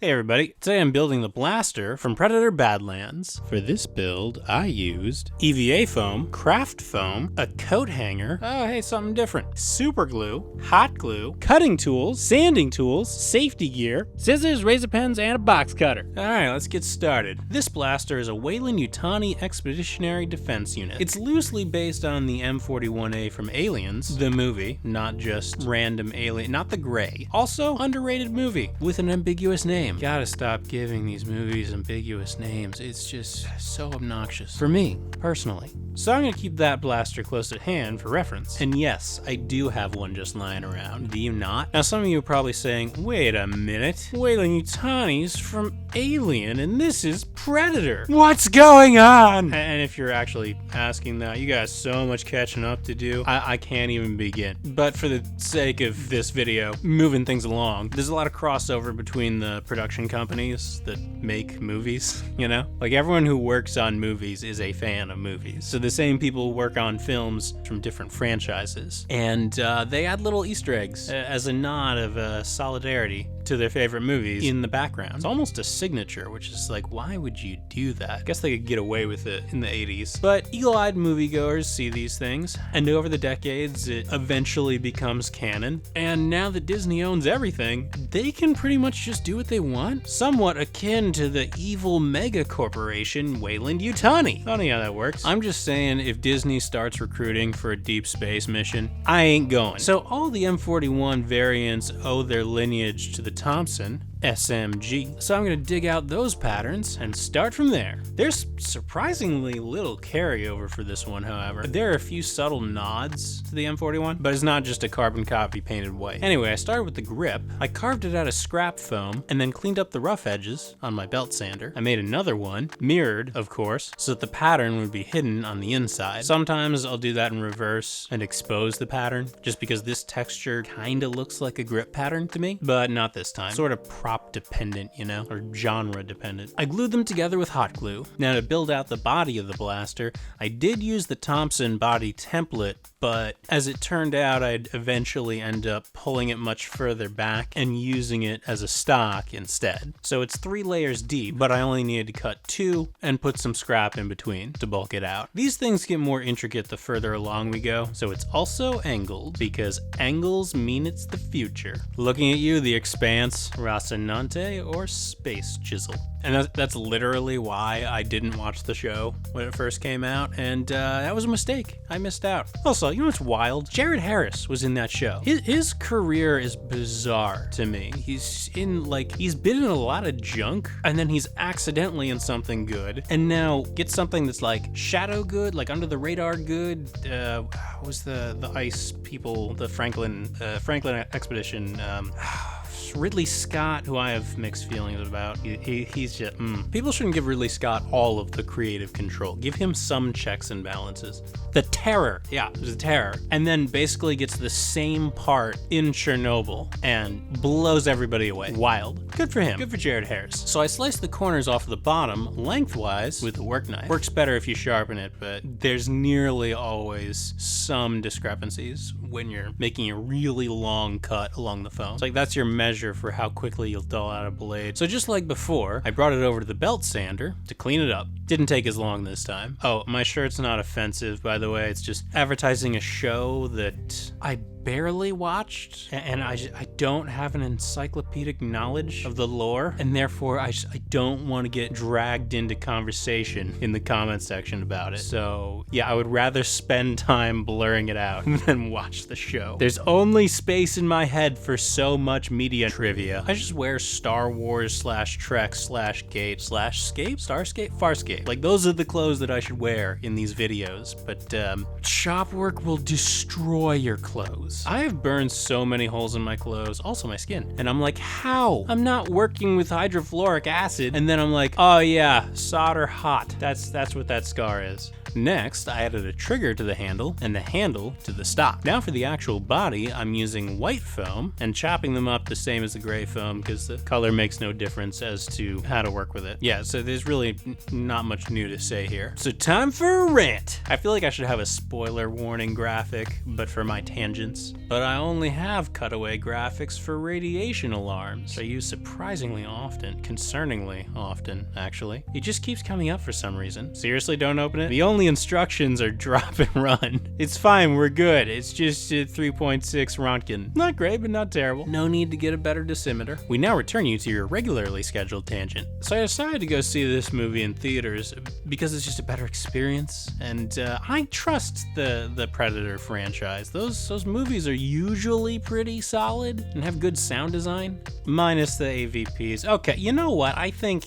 Hey everybody, today I'm building the blaster from Predator Badlands. For this build, I used EVA foam, craft foam, a coat hanger, oh hey, something different, super glue, hot glue, cutting tools, sanding tools, safety gear, scissors, razor pens, and a box cutter. Alright, let's get started. This blaster is a Weyland-Yutani Expeditionary Defense Unit. It's loosely based on the M41A from Aliens, the movie, not just random alien, not the gray. Also, underrated movie with an ambiguous name. Gotta stop giving these movies ambiguous names. It's just so obnoxious. For me, personally. So I'm gonna keep that blaster close at hand for reference. And yes, I do have one just lying around. Do you not? Now some of you are probably saying, wait a minute, Weyland-Yutani's from Alien and this is Predator. What's going on? And if you're actually asking that, you got so much catching up to do, I can't even begin. But for the sake of this video, moving things along, there's a lot of crossover between the production companies that make movies, you know? Like everyone who works on movies is a fan of movies. So the same people work on films from different franchises. And they add little Easter eggs as a nod of solidarity to their favorite movies in the background. It's almost a signature, which is like, why would you do that? I guess they could get away with it in the 80s. But eagle-eyed moviegoers see these things, and over the decades, it eventually becomes canon. And now that Disney owns everything, they can pretty much just do what they want, somewhat akin to the evil mega corporation Weyland-Yutani. Funny how that works. I'm just saying, if Disney starts recruiting for a deep space mission, I ain't going. So all the M41 variants owe their lineage to the Thompson SMG. So I'm gonna dig out those patterns and start from there. There's surprisingly little carryover for this one, however. There are a few subtle nods to the M41, but it's not just a carbon copy painted white. Anyway, I started with the grip. I carved it out of scrap foam and then cleaned up the rough edges on my belt sander. I made another one, mirrored, of course, so that the pattern would be hidden on the inside. Sometimes I'll do that in reverse and expose the pattern, just because this texture kinda looks like a grip pattern to me, but not this time. Sort of prop dependent, you know, or genre dependent. I glued them together with hot glue. Now to build out the body of the blaster, I did use the Thompson body template, but as it turned out, I'd eventually end up pulling it much further back and using it as a stock instead. So it's 3 layers deep, but I only needed to cut 2 and put some scrap in between to bulk it out. These things get more intricate the further along we go, so it's also angled, because angles mean it's the future. Looking at you, The Expanse, Rocinante, or Space Chisel. And that's literally why I didn't watch the show when it first came out, and that was a mistake. I missed out. Also, you know what's wild? Jared Harris was in that show. His career is bizarre to me. He's been in a lot of junk, and then he's accidentally in something good, and now gets something that's like shadow good, like under the radar good. What was the ice people, the Franklin expedition, Ridley Scott, who I have mixed feelings about. He's just, People shouldn't give Ridley Scott all of the creative control. Give him some checks and balances. The Terror. Yeah, the Terror. And then basically gets the same part in Chernobyl and blows everybody away. Wild. Good for him. Good for Jared Harris. So I sliced the corners off the bottom lengthwise with the work knife. Works better if you sharpen it, but there's nearly always some discrepancies when you're making a really long cut along the foam. It's like that's your measure for how quickly you'll dull out a blade. So just like before, I brought it over to the belt sander to clean it up. Didn't take as long this time. Oh, my shirt's not offensive, by the way. It's just advertising a show that I barely watched, and I don't have an encyclopedic knowledge of the lore, and therefore I don't want to get dragged into conversation in the comment section about it. So yeah, I would rather spend time blurring it out than watch the show. There's only space in my head for so much media trivia. I just wear Star Wars /Trek /Gate Farscape. Like those are the clothes that I should wear in these videos, but shop work will destroy your clothes. I have burned so many holes in my clothes, also my skin, and I'm like, how? I'm not working with hydrofluoric acid, and then I'm like, oh yeah, solder hot. That's what that scar is. Next, I added a trigger to the handle and the handle to the stock. Now for the actual body, I'm using white foam and chopping them up the same as the gray foam because the color makes no difference as to how to work with it. Yeah, so there's really not much new to say here. So time for a rant. I feel like I should have a spoiler warning graphic, but for my tangents. But I only have cutaway graphics for radiation alarms. I use surprisingly often, concerningly often, actually. It just keeps coming up for some reason. Seriously, don't open it? The only instructions are drop and run. It's fine, we're good. It's just a 3.6 Rontgen. Not great, but not terrible. No need to get a better dosimeter. We now return you to your regularly scheduled tangent. So I decided to go see this movie in theaters because it's just a better experience, and I trust the Predator franchise. Those movies are usually pretty solid and have good sound design, minus the AVPs. Okay, you know what? I think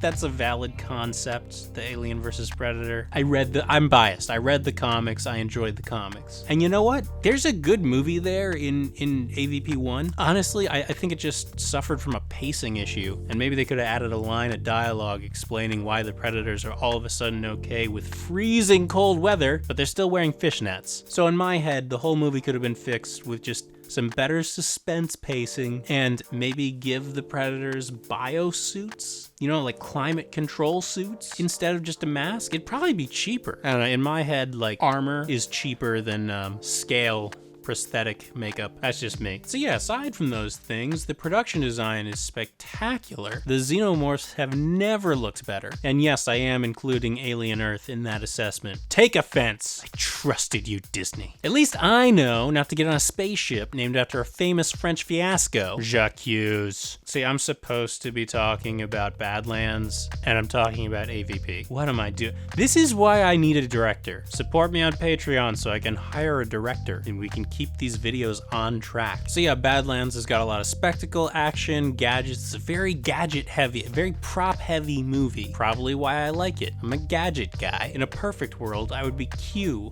that's a valid concept, the Alien versus Predator. I'm biased. I read the comics. I enjoyed the comics. And you know what? There's a good movie there in AVP 1. Honestly, I think it just suffered from a pacing issue, and maybe they could have added a line of dialogue explaining why the Predators are all of a sudden okay with freezing cold weather, but they're still wearing fishnets. So in my head, the whole movie could have been fixed with just some better suspense pacing and maybe give the Predators biosuits, you know, like climate control suits instead of just a mask. It'd probably be cheaper. I don't know, in my head, like armor is cheaper than scale prosthetic makeup. That's just me. So yeah, aside from those things, the production design is spectacular. The xenomorphs have never looked better. And yes, I am including Alien Earth in that assessment. Take offense. I trusted you, Disney. At least I know not to get on a spaceship named after a famous French fiasco. Jacques. See, I'm supposed to be talking about Badlands, and I'm talking about AVP. What am I doing? This is why I need a director. Support me on Patreon so I can hire a director and we can keep these videos on track. So yeah, Badlands has got a lot of spectacle, action, gadgets. It's a very gadget heavy, a very prop heavy movie. Probably why I like it. I'm a gadget guy. In a perfect world, I would be Q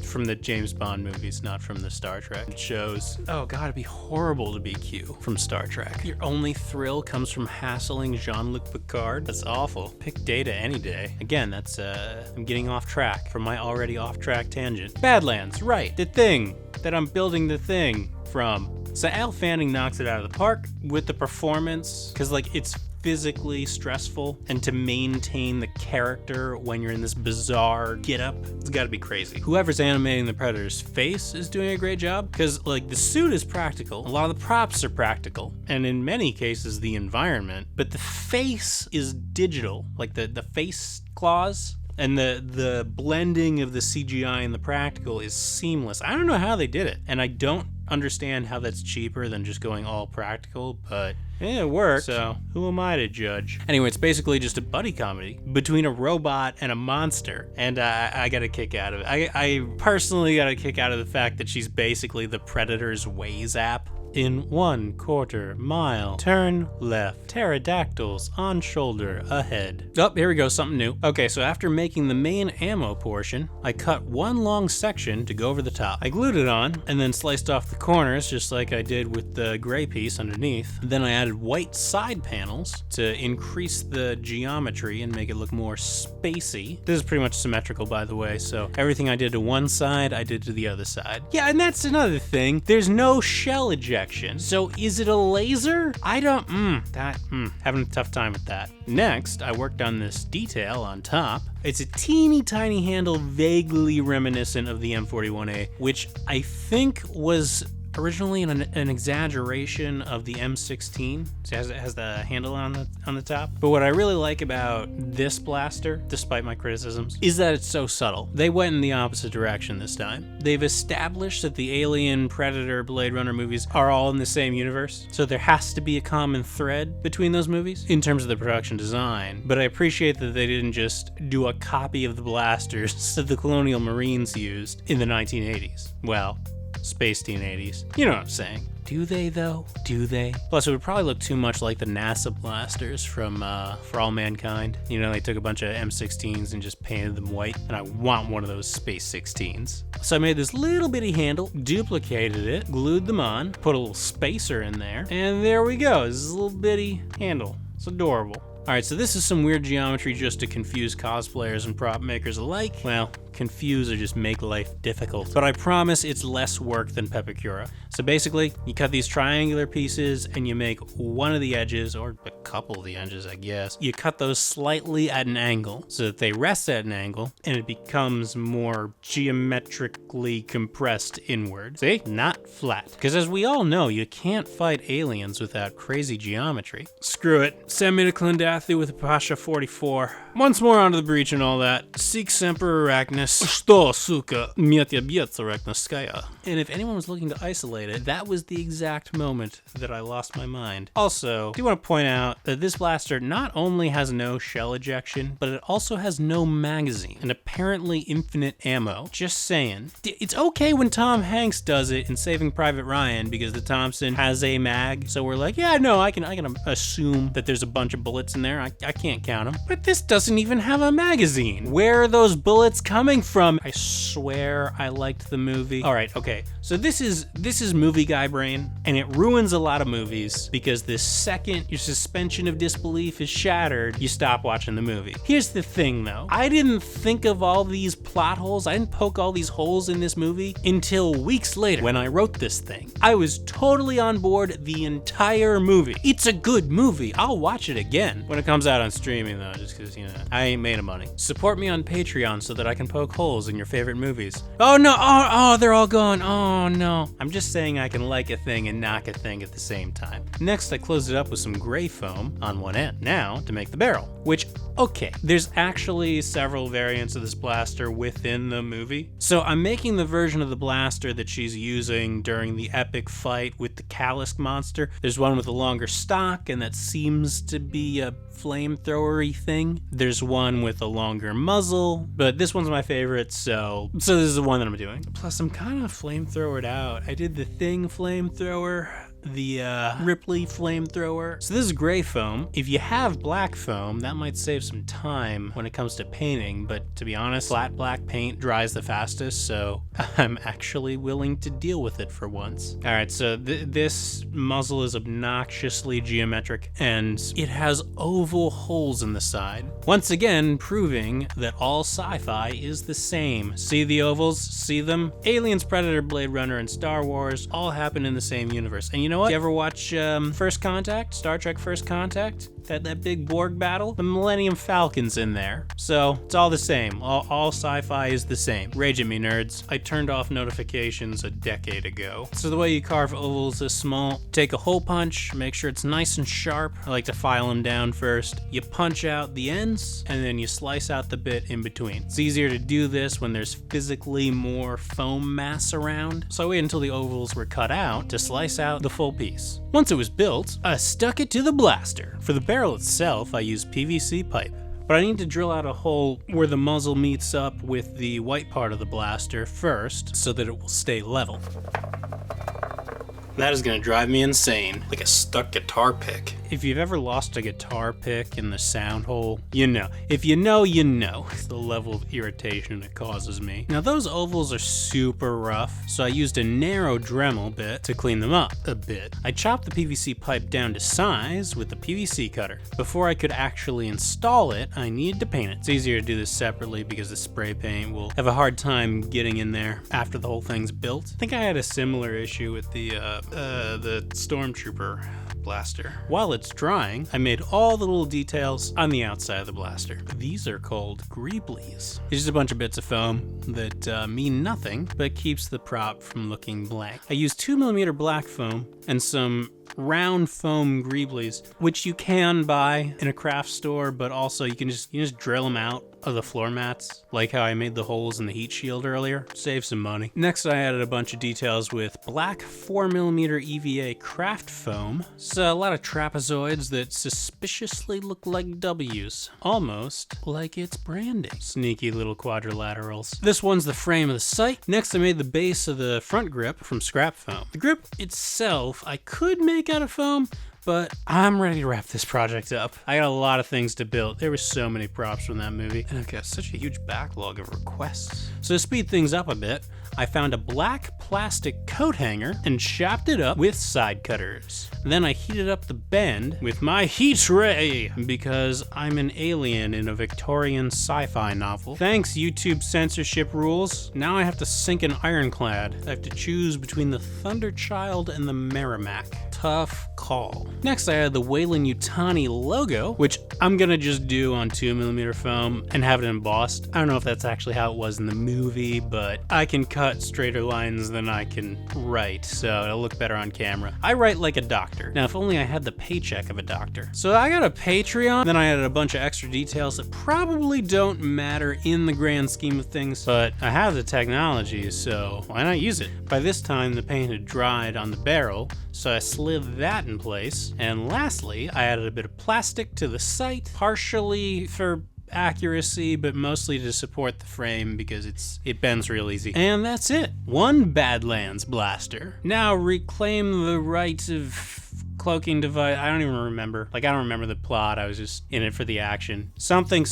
from the James Bond movies, not from the Star Trek shows. Oh god, it'd be horrible to be Q from Star Trek. Your only thrill comes from hassling Jean-Luc Picard. That's awful. Pick Data any day. Again, that's I'm getting off track from my already off track tangent. Badlands, right, the thing that I'm building the thing from. So Al Fanning knocks it out of the park with the performance, because like it's physically stressful, and to maintain the character when you're in this bizarre get-up, it's gotta be crazy. Whoever's animating the Predator's face is doing a great job, because like the suit is practical, a lot of the props are practical, and in many cases the environment, but the face is digital, like the face claws. And the blending of the CGI and the practical is seamless. I don't know how they did it, and I don't understand how that's cheaper than just going all practical, but it worked, so who am I to judge? Anyway, it's basically just a buddy comedy between a robot and a monster, and I got a kick out of it. I personally got a kick out of the fact that she's basically the Predator's Waze app. In 1/4 mile, turn left, pterodactyls on shoulder ahead. Oh, here we go, something new. Okay, so after making the main ammo portion, I cut one long section to go over the top. I glued it on, and then sliced off the corners just like I did with the gray piece underneath. Then I added white side panels to increase the geometry and make it look more spacey. This is pretty much symmetrical, by the way, so everything I did to one side, I did to the other side. Yeah, and that's another thing. There's no shell ejection. So is it a laser? I don't, having a tough time with that. Next, I worked on this detail on top. It's a teeny tiny handle vaguely reminiscent of the M41A, which I think was originally an exaggeration of the M16. So it has the handle on the top. But what I really like about this blaster, despite my criticisms, is that it's so subtle. They went in the opposite direction this time. They've established that the Alien, Predator, Blade Runner movies are all in the same universe, so there has to be a common thread between those movies in terms of the production design. But I appreciate that they didn't just do a copy of the blasters that the Colonial Marines used in the 1980s. Well, Space Teen 80s. You know what I'm saying. Do they, though? Do they? Plus, it would probably look too much like the NASA blasters from For All Mankind. You know, they took a bunch of M16s and just painted them white, and I want one of those Space 16s. So I made this little bitty handle, duplicated it, glued them on, put a little spacer in there, and there we go. This is a little bitty handle. It's adorable. Alright, so this is some weird geometry just to confuse cosplayers and prop makers alike. Well, confuse or just make life difficult. But I promise it's less work than Pepakura. So basically, you cut these triangular pieces and you make one of the edges, or a couple of the edges, I guess. You cut those slightly at an angle so that they rest at an angle and it becomes more geometrically compressed inward. See? Not flat. Because as we all know, you can't fight aliens without crazy geometry. Screw it. Send me to Clendathy with a Pasha 44. Once more onto the breach and all that. Seek Semper Arachnus. Sto suka mietya bietsa arachnoskaya. And if anyone was looking to isolate it, that was the exact moment that I lost my mind. Also, I do want to point out that this blaster not only has no shell ejection, but it also has no magazine and apparently infinite ammo. Just saying. It's okay when Tom Hanks does it in Saving Private Ryan because the Thompson has a mag, so we're like, yeah, no, I can assume that there's a bunch of bullets in there. I can't count them. But this doesn't even have a magazine. Where are those bullets coming from? I swear I liked the movie. All right, okay. So this is movie guy brain, and it ruins a lot of movies because the second your suspension of disbelief is shattered, you stop watching the movie. Here's the thing though. I didn't think of all these plot holes. I didn't poke all these holes in this movie until weeks later when I wrote this thing. I was totally on board the entire movie. It's a good movie. I'll watch it again when it comes out on streaming though, just because, you know, I ain't made of money. Support me on Patreon so that I can poke holes in your favorite movies. Oh no, oh, they're all gone. Oh no. I'm just saying I can like a thing and knock a thing at the same time. Next, I closed it up with some gray foam on one end. Now, to make the barrel, which, okay, there's actually several variants of this blaster within the movie. So I'm making the version of the blaster that she's using during the epic fight with the Callisk monster. There's one with a longer stock, and that seems to be a flamethrower-y thing. There's one with a longer muzzle, but this one's my favorite, so this is the one that I'm doing. Plus, I'm kind of flamethrowered out. I did the Thing flamethrower, the Ripley flamethrower. So this is gray foam. If you have black foam, that might save some time when it comes to painting, but to be honest, flat black paint dries the fastest, so I'm actually willing to deal with it for once. All right, so this muzzle is obnoxiously geometric, and it has oval holes in the side. Once again, proving that all sci-fi is the same. See the ovals? See them? Aliens, Predator, Blade Runner, and Star Wars all happen in the same universe. And you know what? You ever watch First Contact? Star Trek First Contact? That big Borg battle? The Millennium Falcon's in there. So, it's all the same. All sci-fi is the same. Rage at me, nerds. I turned off notifications a decade ago. So the way you carve ovals is small. Take a hole punch, make sure it's nice and sharp. I like to file them down first. You punch out the ends, and then you slice out the bit in between. It's easier to do this when there's physically more foam mass around. So I waited until the ovals were cut out to slice out the full piece. Once it was built, I stuck it to the blaster. For the barrel itself, I used PVC pipe, but I need to drill out a hole where the muzzle meets up with the white part of the blaster first so that it will stay level. That is gonna drive me insane, like a stuck guitar pick. If you've ever lost a guitar pick in the sound hole, you know. If you know, you know. It's the level of irritation it causes me. Now those ovals are super rough, so I used a narrow Dremel bit to clean them up a bit. I chopped the PVC pipe down to size with the PVC cutter. Before I could actually install it, I needed to paint it. It's easier to do this separately because the spray paint will have a hard time getting in there after the whole thing's built. I think I had a similar issue with the Stormtrooper blaster. While it's drying, I made all the little details on the outside of the blaster. These are called greeblies. It's just a bunch of bits of foam that mean nothing, but keeps the prop from looking blank. I used 2mm black foam and some round foam greeblies, which you can buy in a craft store, but also you can just drill them out of the floor mats, like how I made the holes in the heat shield earlier. Save some money. Next, I added a bunch of details with black 4mm EVA craft foam. So a lot of trapezoids that suspiciously look like W's, almost like it's branding. Sneaky little quadrilaterals. This one's the frame of the sight. Next, I made the base of the front grip from scrap foam. The grip itself, I could make out of foam, but I'm ready to wrap this project up. I got a lot of things to build. There were so many props from that movie, and I've got such a huge backlog of requests. So to speed things up a bit, I found a black plastic coat hanger and chopped it up with side cutters. Then I heated up the bend with my heat ray because I'm an alien in a Victorian sci-fi novel. Thanks, YouTube censorship rules. Now I have to sink an ironclad. I have to choose between the Thunderchild and the Merrimack. Tough call. Next, I had the Weyland-Yutani logo, which I'm gonna just do on 2mm foam and have it embossed. I don't know if that's actually how it was in the movie, but I can cut straighter lines than I can write, so it'll look better on camera. I write like a doctor. Now, if only I had the paycheck of a doctor. So I got a Patreon, then I added a bunch of extra details that probably don't matter in the grand scheme of things, but I have the technology, so why not use it? By this time, the paint had dried on the barrel, so I slid that in place. And lastly, I added a bit of plastic to the sight, partially for accuracy, but mostly to support the frame because it bends real easy. And that's it. One Badlands blaster. Now reclaim the right of cloaking device. I don't even remember. I don't remember the plot. I was just in it for the action. Something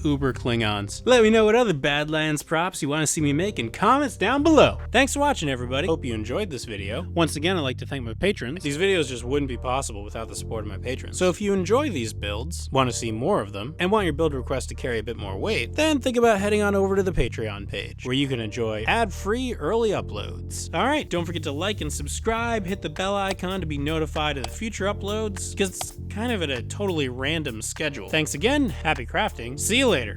uber Klingons. Let me know what other Badlands props you want to see me make in comments down below. Thanks for watching, everybody. Hope you enjoyed this video. Once again, I'd like to thank my patrons. These videos just wouldn't be possible without the support of my patrons. So if you enjoy these builds, want to see more of them, and want your build request to carry a bit more weight, then think about heading on over to the Patreon page, where you can enjoy ad-free early uploads. Alright, don't forget to like and subscribe, hit the bell icon to be notified of the future uploads, because it's kind of at a totally random schedule. Thanks again, happy crafting, see you later.